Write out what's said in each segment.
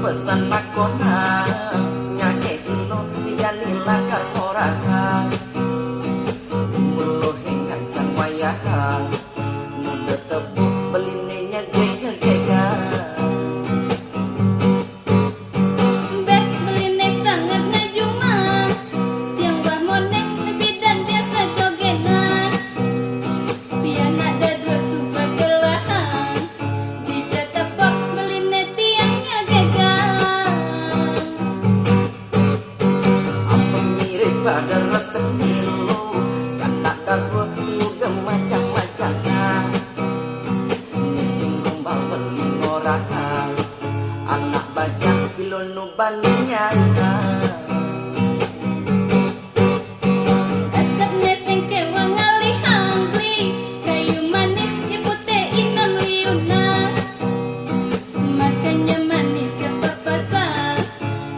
pesan makona nyake ilo dijanila karorang mulu hengan cang wayah muda tepuk belinenya gega bek beline sangat ngajuma tiang bah monek bidan biasa jogenan biar ada dua suka gelahan bija tepok beline tiangnya gega apa mirip pada resep nilo karena darbo udah macam-macam nising gombal beli orang anak bajang pilonu baninya asapnya sengke wangali hangri kayu manis ya putih inam liuna makanya manis ya papasang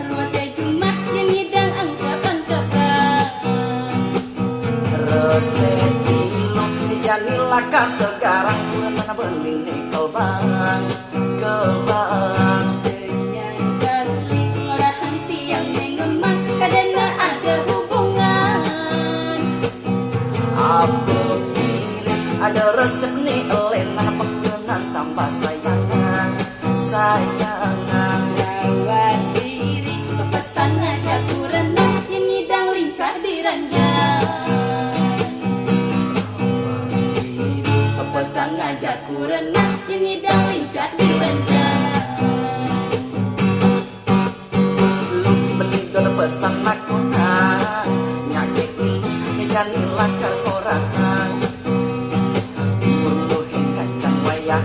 ruwatnya cuma yang ngidang angkapan-kapan resep ilo janila kan tegarang bulan mana beling nikel bang kebang dengan balik orang tiang mengemang kadang ada hubungan apa mirip ada resep nih elena pengenan tambah sayangan rawat diri pepesan aja kurenang yang ngidang lincah di ranjang pepesan aja kurenang yang ngidang lincah di ranjang lu beli dodo pesan makona nyake ilu janila karorangan mulu hengan cang wayah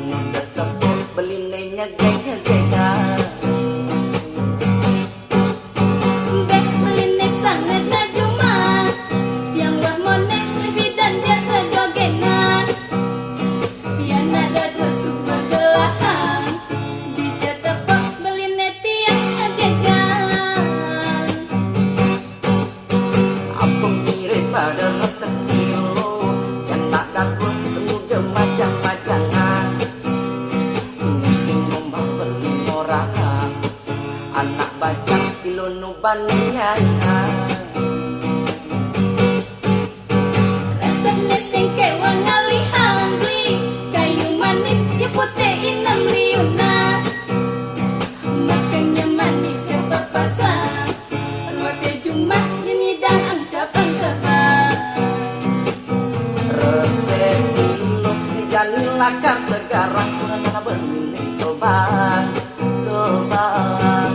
muda tepuk belinenya gega bek beline sangat najuma yang wah monek bidan biasa jogenan biar ada dua suka gelahan bija tepok beline tiangnya gegan apa mirip pada resep nilo yang tak dapat udah macam-macam nising gombal beli orang anak bajang pilonu baninya resepnya sengke wangali hangri kayu manis ya putih inam liuna makanya manis ya papasang ruwatnya cuma yang ngidang angkapan-kapan resep ilo janila kan tegarang bulan mana beling nikel bang kebang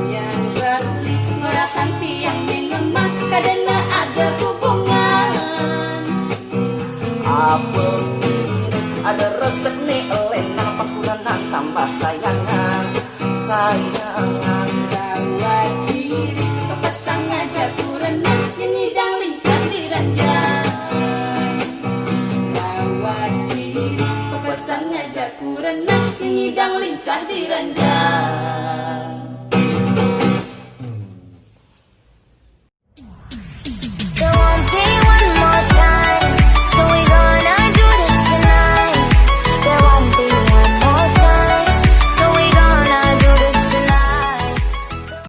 yang balik ngorahang tiang mengemang kadang ada hubungan apa mirip ada resep nih elena pakulan tambah sayangan rawat diri kepasang aja kurenang yang ngidang lincah di ranjang rawat diri kepasang aja kurenang yang ngidang lincah di ranjang